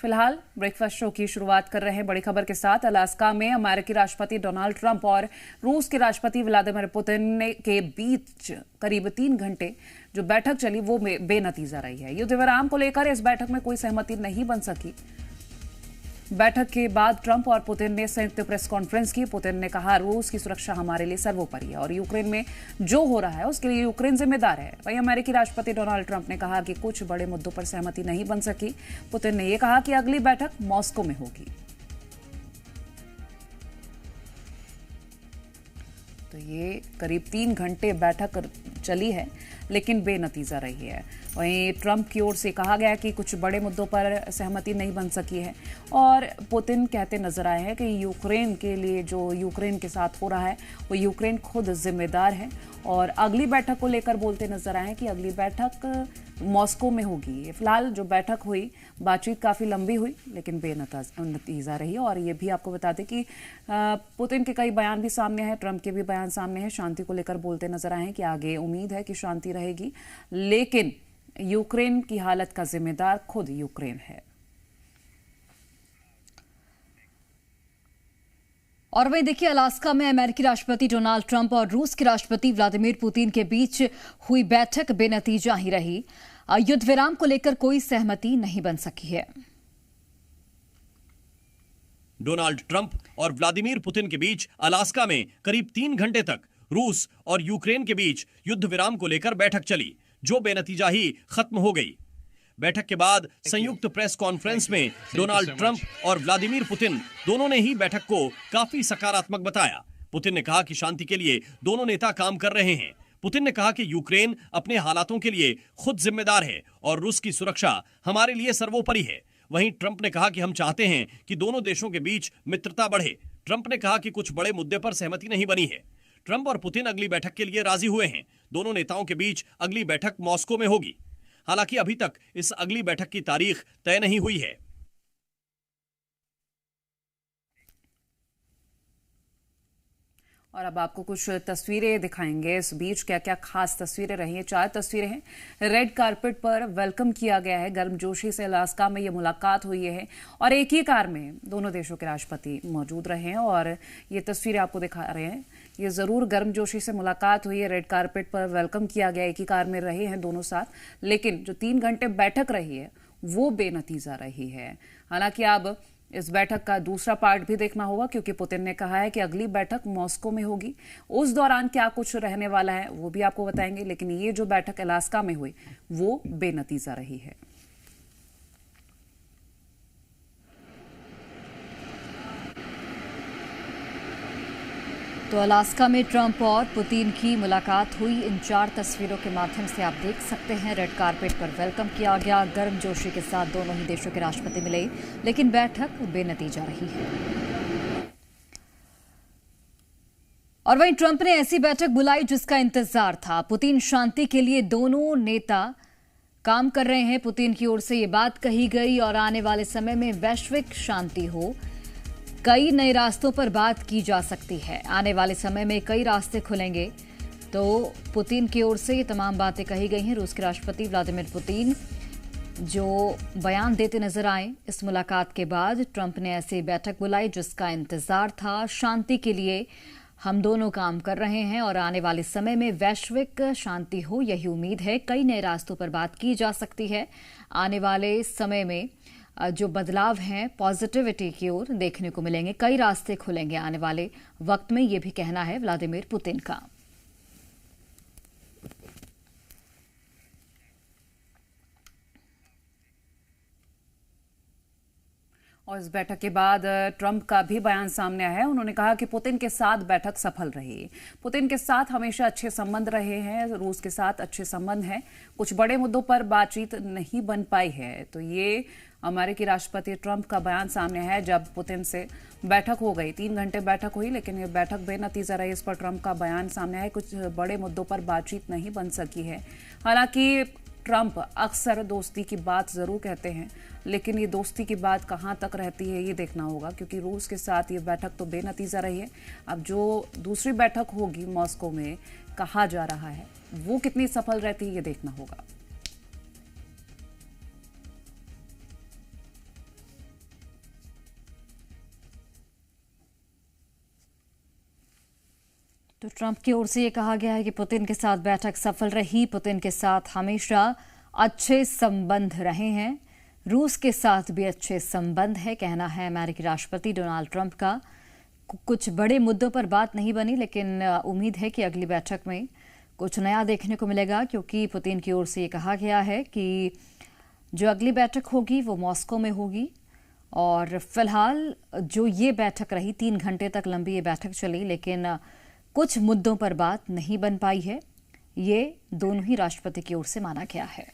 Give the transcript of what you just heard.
फिलहाल breakfast show की शुरुआत कर रहे हैं बड़ी खबर के साथ। अलास्का में अमेरिकी राष्ट्रपति डोनाल्ड ट्रंप और रूस के राष्ट्रपति व्लादिमीर पुतिन के बीच करीब 3 घंटे जो बैठक चली वो बेनतीजा रही है। युद्ध विराम को लेकर इस बैठक में कोई सहमति नहीं बन सकी। बैठक के बाद ट्रंप और पुतिन ने संयुक्त प्रेस कॉन्फ्रेंस की। पुतिन ने कहा, रूस की सुरक्षा हमारे लिए सर्वोपरि है और यूक्रेन में जो हो रहा है उसके लिए यूक्रेन जिम्मेदार है। वहीं अमेरिकी राष्ट्रपति डोनाल्ड ट्रंप ने कहा कि कुछ बड़े मुद्दों पर सहमति नहीं बन सकी। पुतिन ने यह कहा कि अगली बैठक मॉस्को में होगी। तो ये करीब 3 घंटे बैठक चली है लेकिन बेनतीजा रही है। वहीं ट्रंप की ओर से कहा गया कि कुछ बड़े मुद्दों पर सहमति नहीं बन सकी है और पुतिन कहते नजर आए हैं कि यूक्रेन के लिए जो यूक्रेन के साथ हो रहा है वो यूक्रेन खुद जिम्मेदार है और अगली बैठक को लेकर बोलते नजर आए हैं कि अगली बैठक मॉस्को में होगी। फिलहाल जो बैठक हुई, बातचीत काफ़ी लंबी हुई लेकिन बेनतीजा रही। और ये भी आपको बता दें कि पुतिन के कई बयान भी सामने हैं, ट्रंप के भी बयान सामने हैं। शांति को लेकर बोलते नजर आए हैं कि आगे उम्मीद है कि शांति रहेगी लेकिन यूक्रेन की हालत का जिम्मेदार खुद यूक्रेन है। और वहीं देखिए, अलास्का में अमेरिकी राष्ट्रपति डोनाल्ड ट्रंप और रूस के राष्ट्रपति व्लादिमीर पुतिन के बीच हुई बैठक बेनतीजा ही रही। युद्ध विराम को लेकर कोई सहमति नहीं बन सकी है। डोनाल्ड ट्रंप और व्लादिमीर पुतिन के बीच अलास्का में करीब 3 घंटे तक रूस और यूक्रेन के बीच युद्ध विराम को लेकर बैठक चली जो बेनतीजा ही खत्म हो गई। बैठक के बाद संयुक्त प्रेस कॉन्फ्रेंस में डोनाल्ड ट्रंप और व्लादिमीर पुतिन दोनों ने ही बैठक को काफी सकारात्मक बताया। पुतिन ने कहा कि शांति के लिए दोनों नेता काम कर रहे हैं। पुतिन ने कहा कि यूक्रेन अपने हालातों के लिए खुद जिम्मेदार है और रूस की सुरक्षा हमारे लिए सर्वोपरि है। वहीं ट्रंप ने कहा कि हम चाहते हैं कि दोनों देशों के बीच मित्रता बढ़े। ट्रंप ने कहा कि कुछ बड़े मुद्दे पर सहमति नहीं बनी है। ट्रंप और पुतिन अगली बैठक के लिए राजी हुए हैं। दोनों नेताओं के बीच अगली बैठक मॉस्को में होगी। हालांकि अभी तक इस अगली बैठक की तारीख तय नहीं हुई है। और अब आपको कुछ तस्वीरें दिखाएंगे। इस बीच क्या क्या खास तस्वीरें रही हैं। 4 तस्वीरें हैं। रेड कारपेट पर वेलकम किया गया है। गर्मजोशी से अलास्का में ये मुलाकात हुई है और एक ही कार में दोनों देशों के राष्ट्रपति मौजूद रहे हैं और ये तस्वीरें आपको दिखा रहे हैं। ये जरूर गर्मजोशी से मुलाकात हुई है। रेड कारपेट पर वेलकम किया गया, एक ही कार में रहे हैं दोनों साथ, लेकिन जो 3 घंटे बैठक रही है वो बेनतीजा रही है। हालांकि अब इस बैठक का दूसरा पार्ट भी देखना होगा क्योंकि पुतिन ने कहा है कि अगली बैठक मॉस्को में होगी। उस दौरान क्या कुछ रहने वाला है वो भी आपको बताएंगे, लेकिन ये जो बैठक अलास्का में हुई वो बेनतीजा रही है। तो अलास्का में ट्रंप और पुतिन की मुलाकात हुई। इन 4 तस्वीरों के माध्यम से आप देख सकते हैं। रेड कारपेट पर वेलकम किया गया, गर्मजोशी के साथ दोनों ही देशों के राष्ट्रपति मिले, लेकिन बैठक बेनतीजा रही है। और वहीं ट्रंप ने ऐसी बैठक बुलाई जिसका इंतजार था। पुतिन शांति के लिए दोनों नेता काम कर रहे हैं। पुतिन की ओर से ये बात कही गई और आने वाले समय में वैश्विक शांति हो, कई नए रास्तों पर बात की जा सकती है। आने वाले समय में कई रास्ते खुलेंगे। तो पुतिन की ओर से ये तमाम बातें कही गई हैं। रूस के राष्ट्रपति व्लादिमीर पुतिन जो बयान देते नजर आए इस मुलाकात के बाद। ट्रंप ने ऐसी बैठक बुलाई जिसका इंतजार था। शांति के लिए हम दोनों काम कर रहे हैं और आने वाले समय में वैश्विक शांति हो, यही उम्मीद है। कई नए रास्तों पर बात की जा सकती है। आने वाले समय में जो बदलाव हैं पॉजिटिविटी की ओर देखने को मिलेंगे। कई रास्ते खुलेंगे आने वाले वक्त में, ये भी कहना है व्लादिमीर पुतिन का। और इस बैठक के बाद ट्रंप का भी बयान सामने आया है। उन्होंने कहा कि पुतिन के साथ बैठक सफल रही। पुतिन के साथ हमेशा अच्छे संबंध रहे हैं, रूस के साथ अच्छे संबंध हैं। कुछ बड़े मुद्दों पर बातचीत नहीं बन पाई है। तो ये अमेरिकी राष्ट्रपति ट्रंप का बयान सामने है जब पुतिन से बैठक हो गई। 3 घंटे बैठक हुई लेकिन ये बैठक बेनतीजा रही। इस पर ट्रंप का बयान सामने है। कुछ बड़े मुद्दों पर बातचीत नहीं बन सकी है। हालांकि ट्रंप अक्सर दोस्ती की बात जरूर कहते हैं लेकिन ये दोस्ती की बात कहां तक रहती है ये देखना होगा क्योंकि रूस के साथ ये बैठक तो बेनतीजा रही है। अब जो दूसरी बैठक होगी मॉस्को में, कहा जा रहा है वो कितनी सफल रहती है, ये देखना होगा। तो ट्रंप की ओर से ये कहा गया है कि पुतिन के साथ बैठक सफल रही। पुतिन के साथ हमेशा अच्छे संबंध रहे हैं। रूस के साथ भी अच्छे संबंध है, कहना है अमेरिकी राष्ट्रपति डोनाल्ड ट्रंप का। कुछ बड़े मुद्दों पर बात नहीं बनी, लेकिन उम्मीद है कि अगली बैठक में कुछ नया देखने को मिलेगा, क्योंकि पुतिन की ओर से ये कहा गया है कि जो अगली बैठक होगी वो मॉस्को में होगी। और फिलहाल जो ये बैठक रही, 3 घंटे तक लंबी ये बैठक चली, लेकिन कुछ मुद्दों पर बात नहीं बन पाई है। ये दोनों ही राष्ट्रपति की ओर से माना गया है।